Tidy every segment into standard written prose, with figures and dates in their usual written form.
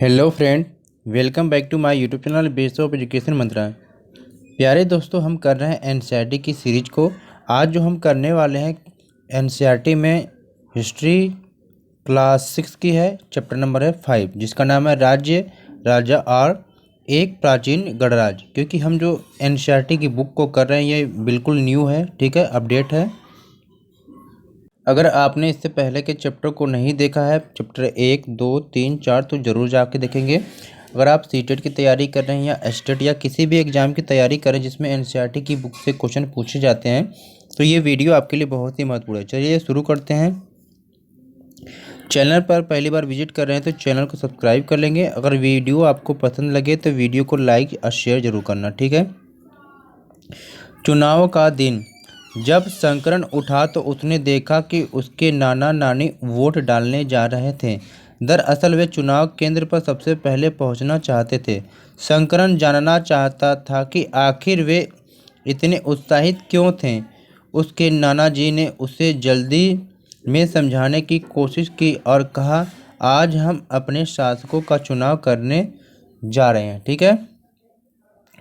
Hello friend, welcome back to my YouTube channel base of education Mantra. प्यारे दोस्तों, हम कर रहे हैं एनसीईआरटी की सीरीज को। आज जो हम करने वाले हैं एनसीईआरटी में हिस्ट्री क्लास 6 की है। चैप्टर नंबर है 5, जिसका नाम है राज्य राजा और एक प्राचीन गणराज्य। क्योंकि हम जो एनसीईआरटी की बुक को कर रहे हैं ये बिल्कुल न्यू है, ठीक है, अपडेट है। अगर आपने इससे पहले के चैप्टर को नहीं देखा है, चैप्टर 1, 2, 3, 4, तो ज़रूर जाके देखेंगे। अगर आप सीटेट की तैयारी कर रहे हैं या एस्टेट या किसी भी एग्ज़ाम की तैयारी करें जिसमें एनसीईआरटी की बुक से क्वेश्चन पूछे जाते हैं, तो ये वीडियो आपके लिए बहुत ही महत्वपूर्ण है। चलिए शुरू करते हैं। चैनल पर पहली बार विजिट कर रहे हैं तो चैनल को सब्सक्राइब कर लेंगे। अगर वीडियो आपको पसंद लगे तो वीडियो को लाइक और शेयर जरूर करना, ठीक है। चुनाव का दिन। जब शंकरन उठा तो उसने देखा कि उसके नाना नानी वोट डालने जा रहे थे। दरअसल वे चुनाव केंद्र पर सबसे पहले पहुंचना चाहते थे। शंकरन जानना चाहता था कि आखिर वे इतने उत्साहित क्यों थे। उसके नाना जी ने उसे जल्दी में समझाने की कोशिश की और कहा, आज हम अपने शासकों का चुनाव करने जा रहे हैं, ठीक है।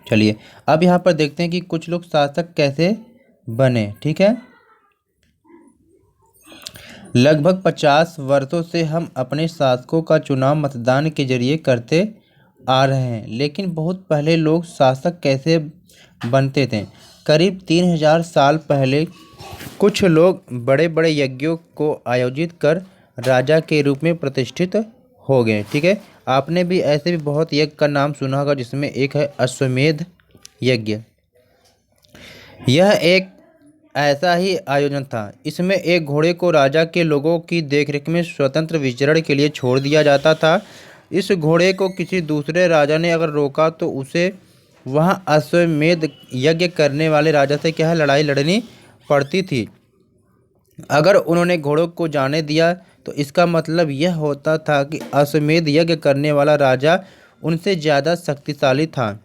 चलिए अब यहाँ पर देखते हैं कि कुछ लोग शासक कैसे बने, ठीक है। लगभग 50 वर्षों से हम अपने शासकों का चुनाव मतदान के जरिए करते आ रहे हैं, लेकिन बहुत पहले लोग शासक कैसे बनते थे। करीब 3000 साल पहले कुछ लोग बड़े बड़े यज्ञों को आयोजित कर राजा के रूप में प्रतिष्ठित हो गए, ठीक है। आपने भी ऐसे भी बहुत यज्ञ का नाम सुना होगा, जिसमें एक है अश्वमेध यज्ञ। यह एक ऐसा ही आयोजन था। इसमें एक घोड़े को राजा के लोगों की देखरेख में स्वतंत्र विचरण के लिए छोड़ दिया जाता था। इस घोड़े को किसी दूसरे राजा ने अगर रोका तो उसे वहां अश्वमेध यज्ञ करने वाले राजा से क्या है, लड़ाई लड़नी पड़ती थी। अगर उन्होंने घोड़ों को जाने दिया तो इसका मतलब यह होता था कि अश्वमेध यज्ञ करने वाला राजा उनसे ज़्यादा शक्तिशाली था,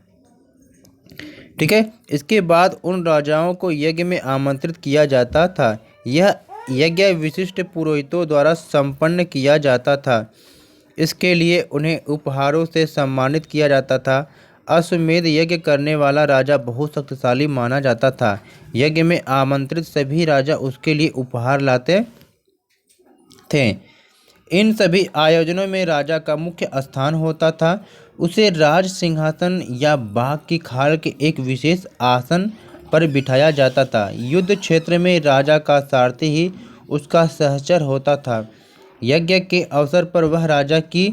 ठीक है। इसके बाद उन राजाओं को यज्ञ में आमंत्रित किया जाता था। यह यज्ञ विशिष्ट पुरोहितों द्वारा संपन्न किया जाता था। इसके लिए उन्हें उपहारों से सम्मानित किया जाता था। अश्वमेध यज्ञ करने वाला राजा बहुत शक्तिशाली माना जाता था। यज्ञ में आमंत्रित सभी राजा उसके लिए उपहार लाते थे। इन सभी आयोजनों में राजा का मुख्य स्थान होता था। उसे राज सिंहासन या बाघ की खाल के एक विशेष आसन पर बिठाया जाता था। युद्ध क्षेत्र में राजा का सारथी ही उसका सहचर होता था। यज्ञ के अवसर पर वह राजा की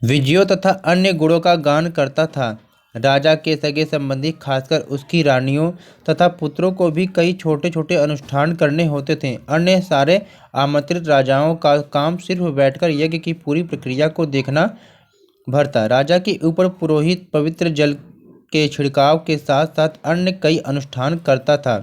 विजयों तथा अन्य गुणों का गान करता था। राजा के सगे संबंधी, खासकर उसकी रानियों तथा पुत्रों को भी कई छोटे छोटे अनुष्ठान करने होते थे। अन्य सारे आमंत्रित राजाओं का काम सिर्फ बैठकर यज्ञ की पूरी प्रक्रिया को देखना भर था। राजा के ऊपर पुरोहित पवित्र जल के छिड़काव के साथ साथ अन्य कई अनुष्ठान करता था,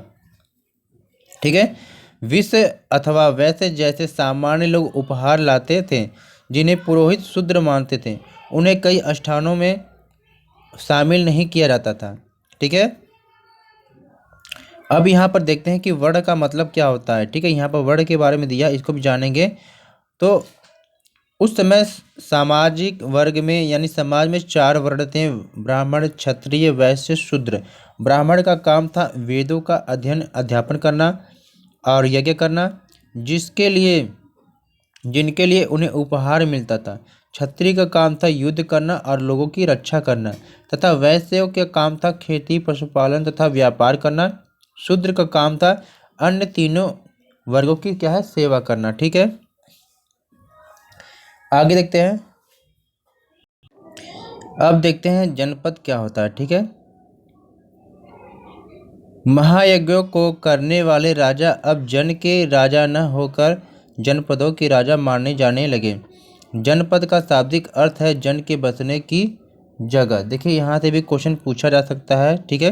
ठीक है। विष अथवा वैसे जैसे सामान्य लोग उपहार लाते थे जिन्हें पुरोहित शूद्र मानते थे, उन्हें कई अनुष्ठानों में शामिल नहीं किया जाता था, ठीक है। अब यहाँ पर देखते हैं कि वर्ण का मतलब क्या होता है, ठीक है। यहाँ पर वर्ण के बारे में दिया, इसको भी जानेंगे। तो उस समय सामाजिक वर्ग में यानी समाज में 4 वर्ण थे: ब्राह्मण, क्षत्रिय, वैश्य, शूद्र। ब्राह्मण का काम था वेदों का अध्ययन अध्यापन करना और यज्ञ करना, जिनके लिए उन्हें उपहार मिलता था। क्षत्रिय का काम था युद्ध करना और लोगों की रक्षा करना, तथा वैश्यों का काम था खेती, पशुपालन तथा व्यापार करना। शूद्र का काम था अन्य तीनों वर्गों की क्या है, सेवा करना, ठीक है। आगे देखते हैं। अब देखते हैं जनपद क्या होता है, ठीक है। महायज्ञों को करने वाले राजा अब जन के राजा न होकर जनपदों के राजा माने जाने लगे। जनपद का शाब्दिक अर्थ है जन के बसने की जगह। देखिए यहाँ से भी क्वेश्चन पूछा जा सकता है, ठीक है,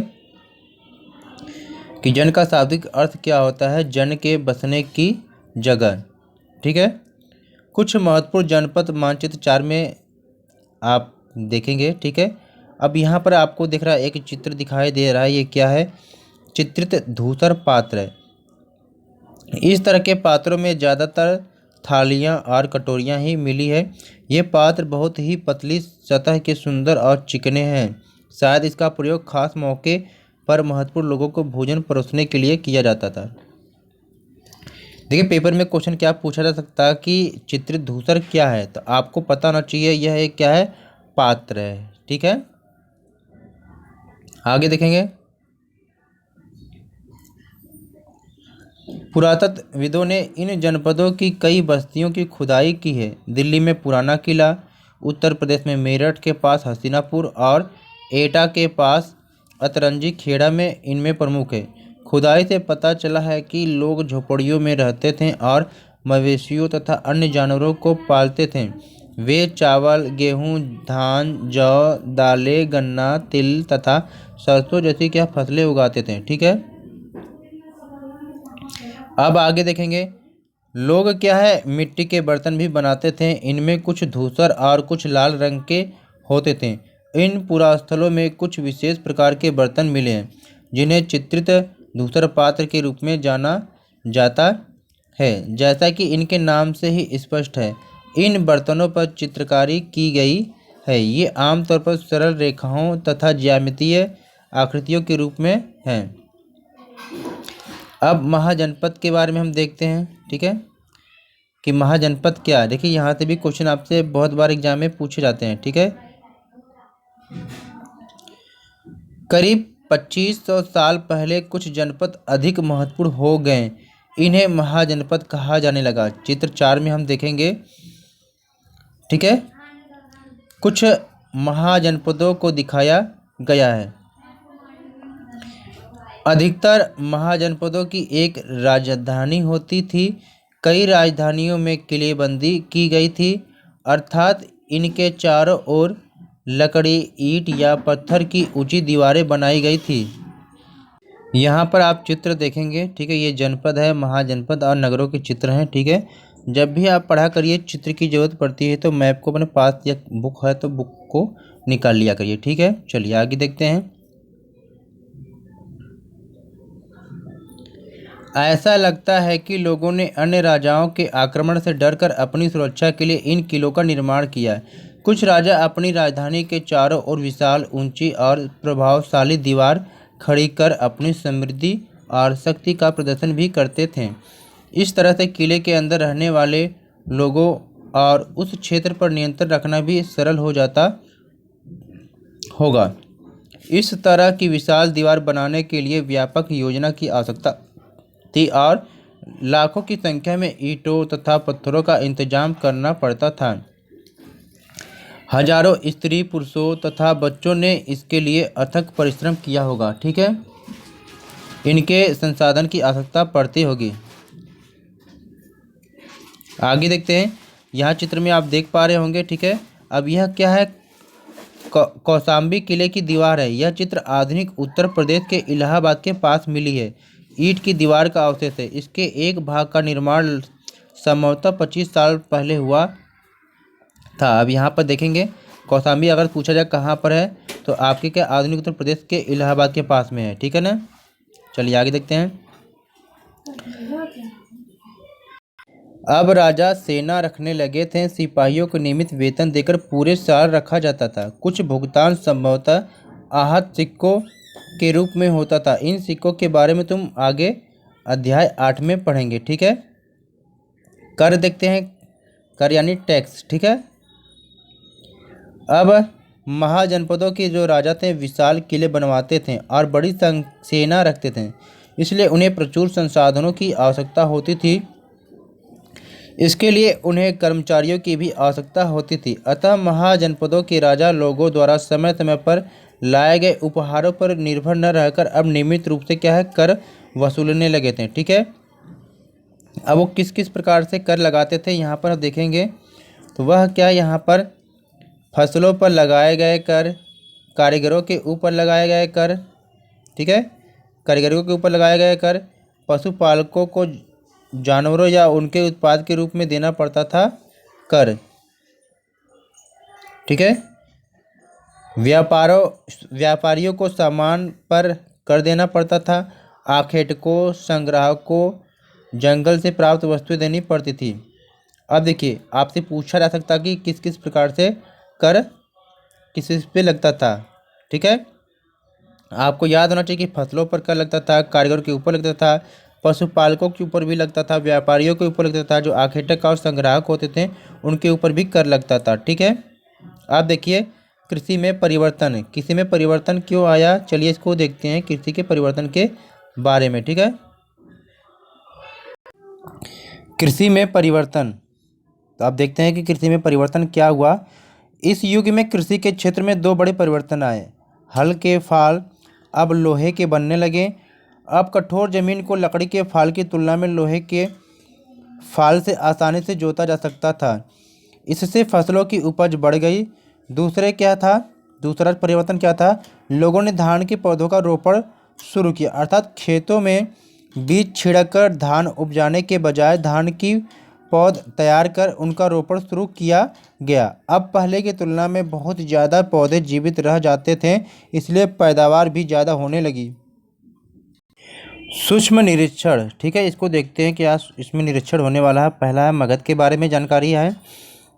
कि जन का शाब्दिक अर्थ क्या होता है, जन के बसने की जगह, ठीक है। कुछ महत्वपूर्ण जनपद मानचित्र 4 में आप देखेंगे, ठीक है। अब यहाँ पर आपको दिख रहा है, एक चित्र दिखाई दे रहा है, ये क्या है, चित्रित धूसर पात्र है। इस तरह के पात्रों में ज़्यादातर थालियाँ और कटोरियाँ ही मिली है। ये पात्र बहुत ही पतली सतह के सुंदर और चिकने हैं। शायद इसका प्रयोग खास मौके पर महत्वपूर्ण लोगों को भोजन परोसने के लिए किया जाता था। देखिए पेपर में क्वेश्चन क्या पूछा जा सकता है कि चित्रित धूसर क्या है, तो आपको पता होना चाहिए यह एक क्या है, पात्र है। ठीक है, आगे देखेंगे। पुरातत्वविदों ने इन जनपदों की कई बस्तियों की खुदाई की है। दिल्ली में पुराना किला, उत्तर प्रदेश में मेरठ के पास हस्तिनापुर और एटा के पास अतरंजी खेड़ा में इनमें प्रमुख है। खुदाई से पता चला है कि लोग झोपड़ियों में रहते थे और मवेशियों तथा अन्य जानवरों को पालते थे। वे चावल, गेहूं, धान, जौ, दालें, गन्ना, तिल तथा सरसों जैसी क्या फसलें उगाते थे। ठीक है, अब आगे देखेंगे। लोग क्या है, मिट्टी के बर्तन भी बनाते थे। इनमें कुछ धूसर और कुछ लाल रंग के होते थे। इन पुरास्थलों में कुछ विशेष प्रकार के बर्तन मिले हैं जिन्हें चित्रित धूसर पात्र के रूप में जाना जाता है, जैसा कि इनके नाम से ही स्पष्ट है। इन बर्तनों पर चित्रकारी की गई है। ये आमतौर पर सरल रेखाओं तथा ज्यामितीय आकृतियों के रूप में हैं। अब महाजनपद के बारे में हम देखते हैं। ठीक है, कि महाजनपद क्या है। देखिए यहाँ से भी क्वेश्चन आपसे बहुत बार एग्जाम में पूछे जाते हैं। ठीक है, करीब 2500 साल पहले कुछ जनपद अधिक महत्वपूर्ण हो गए। इन्हें महाजनपद कहा जाने लगा। चित्र 4 में हम देखेंगे। ठीक है, कुछ महाजनपदों को दिखाया गया है। अधिकतर महाजनपदों की एक राजधानी होती थी। कई राजधानियों में किलेबंदी की गई थी, अर्थात इनके चारों ओर लकड़ी, ईंट या पत्थर की ऊंची दीवारें बनाई गई थी। यहाँ पर आप चित्र देखेंगे। ठीक है, ये जनपद है, महाजनपद और नगरों के चित्र हैं। ठीक है, जब भी आप पढ़ा करिए चित्र की जरूरत पड़ती है तो मैप को अपने पास या बुक है तो बुक को निकाल लिया करिए। ठीक है, चलिए आगे देखते हैं। ऐसा लगता है कि लोगों ने अन्य राजाओं के आक्रमण से डरकर अपनी सुरक्षा के लिए इन किलों का निर्माण किया है। कुछ राजा अपनी राजधानी के चारों ओर विशाल, ऊंची और प्रभावशाली दीवार खड़ी कर अपनी समृद्धि और शक्ति का प्रदर्शन भी करते थे। इस तरह से किले के अंदर रहने वाले लोगों और उस क्षेत्र पर नियंत्रण रखना भी सरल हो जाता होगा। इस तरह की विशाल दीवार बनाने के लिए व्यापक योजना की आवश्यकता थी और लाखों की संख्या में ईंटों तथा पत्थरों का इंतजाम करना पड़ता था। हजारों स्त्री, पुरुषों तथा बच्चों ने इसके लिए अथक परिश्रम किया होगा। ठीक है, इनके संसाधन की आवश्यकता पड़ती होगी। आगे देखते हैं। यहाँ चित्र में आप देख पा रहे होंगे। ठीक है, अब यह क्या है, कौशाम्बी किले की दीवार है। यह चित्र आधुनिक उत्तर प्रदेश के इलाहाबाद के पास मिली है। ईंट की दीवार का अवशेष है। इसके एक भाग का निर्माण संभवतः 25 साल पहले हुआ था। अब यहाँ पर देखेंगे कौशाम्बी अगर पूछा जाए कहाँ पर है तो आपके क्या आधुनिक उत्तर प्रदेश के इलाहाबाद के पास में है। ठीक है ना, चलिए आगे देखते हैं। अब राजा सेना रखने लगे थे। सिपाहियों को नियमित वेतन देकर पूरे साल रखा जाता था। कुछ भुगतान संभवतः आहत सिक्कों के रूप में होता था। इन सिक्कों के बारे में तुम आगे अध्याय 8 में पढ़ेंगे। ठीक है, कर देखते हैं। कर यानी टैक्स। ठीक है, अब महाजनपदों के जो राजा थे विशाल किले बनवाते थे और बड़ी सेना रखते थे, इसलिए उन्हें प्रचुर संसाधनों की आवश्यकता होती थी। इसके लिए उन्हें कर्मचारियों की भी आवश्यकता होती थी। अतः महाजनपदों के राजा लोगों द्वारा समय समय पर लाए गए उपहारों पर निर्भर न रहकर अब नियमित रूप से क्या है, कर वसूलने लगे थे। ठीक है, अब वो किस किस प्रकार से कर लगाते थे यहाँ पर आप देखेंगे। तो वह क्या, यहाँ पर फसलों पर लगाए गए कर, कारीगरों के ऊपर लगाए गए कर। ठीक है, कारीगरों के ऊपर लगाए गए कर, पशुपालकों को जानवरों या उनके उत्पाद के रूप में देना पड़ता था कर। ठीक है, व्यापारियों को सामान पर कर देना पड़ता था। आखेटकों, संग्राहकों जंगल से प्राप्त वस्तुएं देनी पड़ती थी। अब देखिए आपसे पूछा जा सकता कि किस किस प्रकार से कर किस किस पे लगता था। ठीक है, आपको याद होना चाहिए कि फसलों पर कर लगता था, कारीगरों के ऊपर लगता था, पशुपालकों के ऊपर भी लगता था, व्यापारियों के ऊपर लगता था, जो आखेटक और संग्राहक होते थे उनके ऊपर भी कर लगता था। ठीक है, आप देखिए कृषि में परिवर्तन, कृषि में परिवर्तन क्यों आया, चलिए इसको देखते हैं कृषि के परिवर्तन के बारे में। ठीक है, कृषि में परिवर्तन, तो आप देखते हैं कि कृषि में परिवर्तन क्या हुआ। इस युग में कृषि के क्षेत्र में दो बड़े परिवर्तन आए। हल के फाल अब लोहे के बनने लगे। अब कठोर जमीन को लकड़ी के फाल की तुलना में लोहे के फाल से आसानी से जोता जा सकता था। इससे फसलों की उपज बढ़ गई। दूसरा परिवर्तन क्या था, लोगों ने धान के पौधों का रोपण शुरू किया, अर्थात खेतों में बीज छिड़ककर धान उपजाने के बजाय धान की पौध तैयार कर उनका रोपण शुरू किया गया। अब पहले की तुलना में बहुत ज़्यादा पौधे जीवित रह जाते थे, इसलिए पैदावार भी ज़्यादा होने लगी। सूक्ष्म निरीक्षण, ठीक है, इसको देखते हैं क्या इसमें निरीक्षण होने वाला है। पहला है मगध के बारे में जानकारी है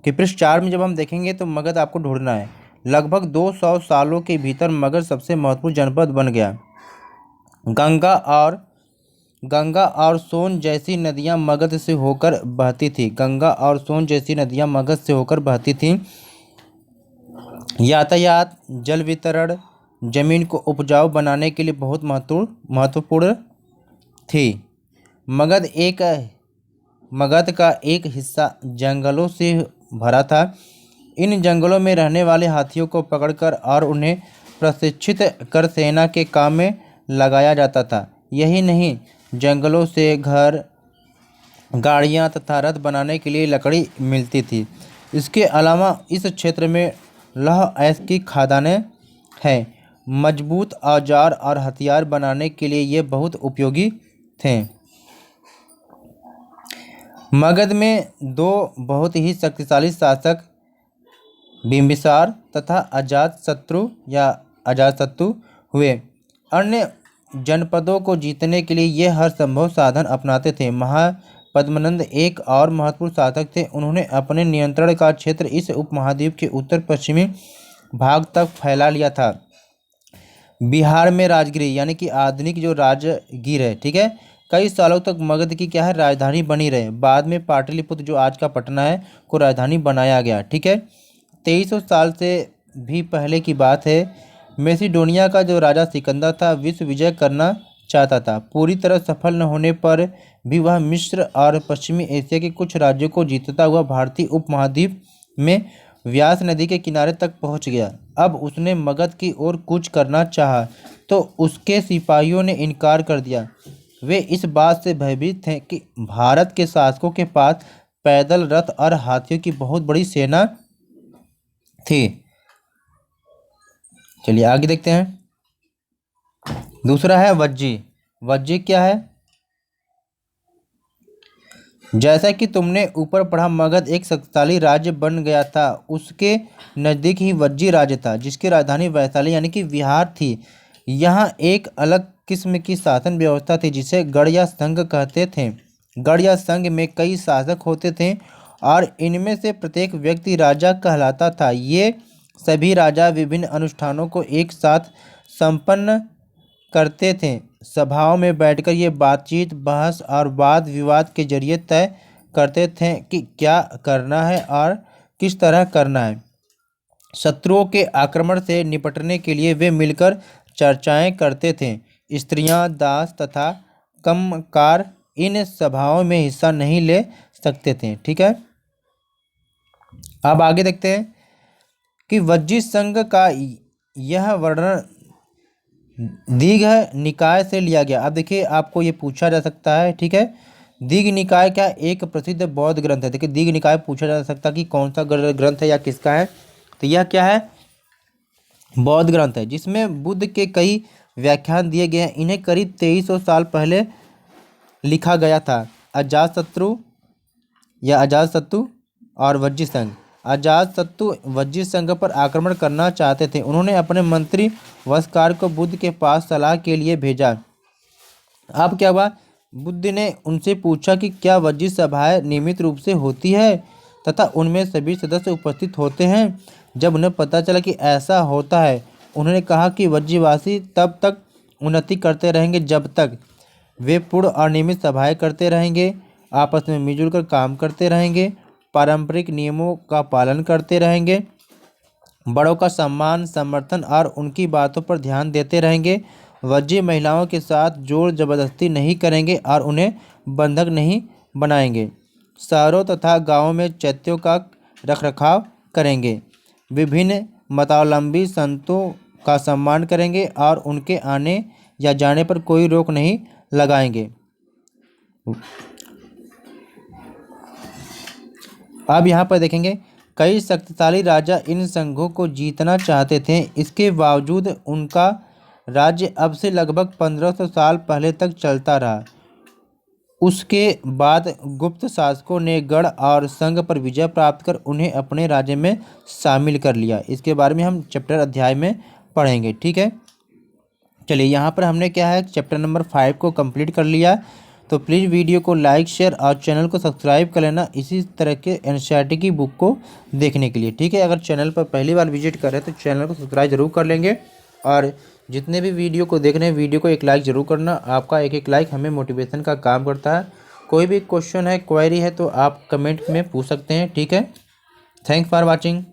कि पृष्ठ 4 में जब हम देखेंगे तो मगध आपको ढूंढना है। लगभग 200 सालों के भीतर मगध सबसे महत्वपूर्ण जनपद बन गया। गंगा और सोन जैसी नदियां मगध से होकर बहती थी। गंगा और सोन जैसी नदियां मगध से होकर बहती थीं। यातायात, जल वितरण, जमीन को उपजाऊ बनाने के लिए बहुत महत्वपूर्ण थी। मगध का एक हिस्सा जंगलों से भरा था। इन जंगलों में रहने वाले हाथियों को पकड़कर और उन्हें प्रशिक्षित कर सेना के काम में लगाया जाता था। यही नहीं, जंगलों से घर, गाड़ियाँ तथा रथ बनाने के लिए लकड़ी मिलती थी। इसके अलावा इस क्षेत्र में लौह-अयस्क की खदानें हैं। मजबूत औजार और हथियार बनाने के लिए ये बहुत उपयोगी थे। मगध में दो बहुत ही शक्तिशाली शासक बिंबिसार तथा अजातशत्रु हुए। अन्य जनपदों को जीतने के लिए ये हर संभव साधन अपनाते थे। महापद्मनंद एक और महत्वपूर्ण शासक थे। उन्होंने अपने नियंत्रण का क्षेत्र इस उपमहाद्वीप के उत्तर पश्चिमी भाग तक फैला लिया था। बिहार में राजगिरी यानी कि आधुनिक जो राजगीर है, ठीक है, कई सालों तक मगध की क्या है, राजधानी बनी रहे। बाद में पाटलिपुत्र जो आज का पटना है को राजधानी बनाया गया। ठीक है, 2300 साल से भी पहले की बात है। मैसिडोनिया का जो राजा सिकंदर था विश्व विजय करना चाहता था। पूरी तरह सफल न होने पर भी वह मिस्र और पश्चिमी एशिया के कुछ राज्यों को जीतता हुआ भारतीय उपमहाद्वीप में व्यास नदी के किनारे तक पहुंच गया। अब उसने मगध की ओर कूच करना चाहा तो उसके सिपाहियों ने इनकार कर दिया। वे इस बात से भयभीत थे कि भारत के शासकों के पास पैदल, रथ और हाथियों की बहुत बड़ी सेना थी। चलिए आगे देखते हैं। दूसरा है वज्जी। वज्जी क्या है? जैसा कि तुमने ऊपर पढ़ा, मगध एक शक्तिशाली राज्य बन गया था। उसके नज़दीक ही वज्जी राज्य था जिसकी राजधानी वैशाली यानी कि विहार थी। यहाँ एक अलग किस्म की शासन व्यवस्था थी जिसे गढ़ या संघ कहते थे। गढ़ या संघ में कई शासक होते थे और इनमें से प्रत्येक व्यक्ति राजा कहलाता था। ये सभी राजा विभिन्न अनुष्ठानों को एक साथ संपन्न करते थे। सभाओं में बैठकर ये बातचीत, बहस और वाद विवाद के जरिए तय करते थे कि क्या करना है और किस तरह करना है। शत्रुओं के आक्रमण से निपटने के लिए वे मिलकर चर्चाएं करते थे। स्त्रियां, दास तथा कमकार इन सभाओं में हिस्सा नहीं ले सकते थे। ठीक है, अब आगे देखते हैं कि वज्जी संघ का यह वर्णन दीघ निकाय से लिया गया। अब देखिए आपको ये पूछा जा सकता है, ठीक है, दीघ निकाय क्या एक प्रसिद्ध बौद्ध ग्रंथ है। देखिए दीघ निकाय पूछा जा सकता कि कौन सा ग्रंथ है या किसका है, तो यह क्या है, बौद्ध ग्रंथ है जिसमें बुद्ध के कई व्याख्यान दिए गए हैं। इन्हें करीब 2300 साल पहले लिखा गया था। अजातशत्रु और वज्जी संघ। अजातशत्रु वज्जी संघ पर आक्रमण करना चाहते थे। उन्होंने अपने मंत्री वस्कार को बुद्ध के पास सलाह के लिए भेजा। अब क्या हुआ, बुद्ध ने उनसे पूछा कि क्या वज्जी सभाएं नियमित रूप से होती है तथा उनमें सभी सदस्य उपस्थित होते हैं। जब उन्हें पता चला कि ऐसा होता है, उन्होंने कहा कि वज्जीवासी तब तक उन्नति करते रहेंगे जब तक वे पूर्ण और नियमित सभाएं करते रहेंगे, आपस में मिलजुल कर काम करते रहेंगे, पारंपरिक नियमों का पालन करते रहेंगे, बड़ों का सम्मान समर्थन और उनकी बातों पर ध्यान देते रहेंगे, वज्जी महिलाओं के साथ जोर जबरदस्ती नहीं करेंगे और उन्हें बंधक नहीं बनाएंगे, शहरों तथा गांवों में चैत्यों का रखरखाव करेंगे, विभिन्न मतावलंबी संतों का सम्मान करेंगे और उनके आने या जाने पर कोई रोक नहीं लगाएंगे। अब यहाँ पर देखेंगे, कई शक्तिशाली राजा इन संघों को जीतना चाहते थे। इसके बावजूद उनका राज्य अब से लगभग 1500 साल पहले तक चलता रहा। उसके बाद गुप्त शासकों ने गढ़ और संघ पर विजय प्राप्त कर उन्हें अपने राज्य में शामिल कर लिया। इसके बारे में हम चैप्टर अध्याय में पढ़ेंगे, ठीक है। चलिए, यहाँ पर हमने क्या है, चैप्टर नंबर 5 को कंप्लीट कर लिया। तो प्लीज़ वीडियो को लाइक शेयर और चैनल को सब्सक्राइब कर लेना इसी तरह के एनसीईआरटी की बुक को देखने के लिए, ठीक है। अगर चैनल पर पहली बार विजिट कर रहे हैं तो चैनल को सब्सक्राइब जरूर कर लेंगे और जितने भी वीडियो को देख रहे हैं वीडियो को एक लाइक ज़रूर करना। आपका एक लाइक हमें मोटिवेशन का काम करता है। कोई भी क्वेश्चन है, क्वेरी है तो आप कमेंट में पूछ सकते हैं, ठीक है। Thanks for watching.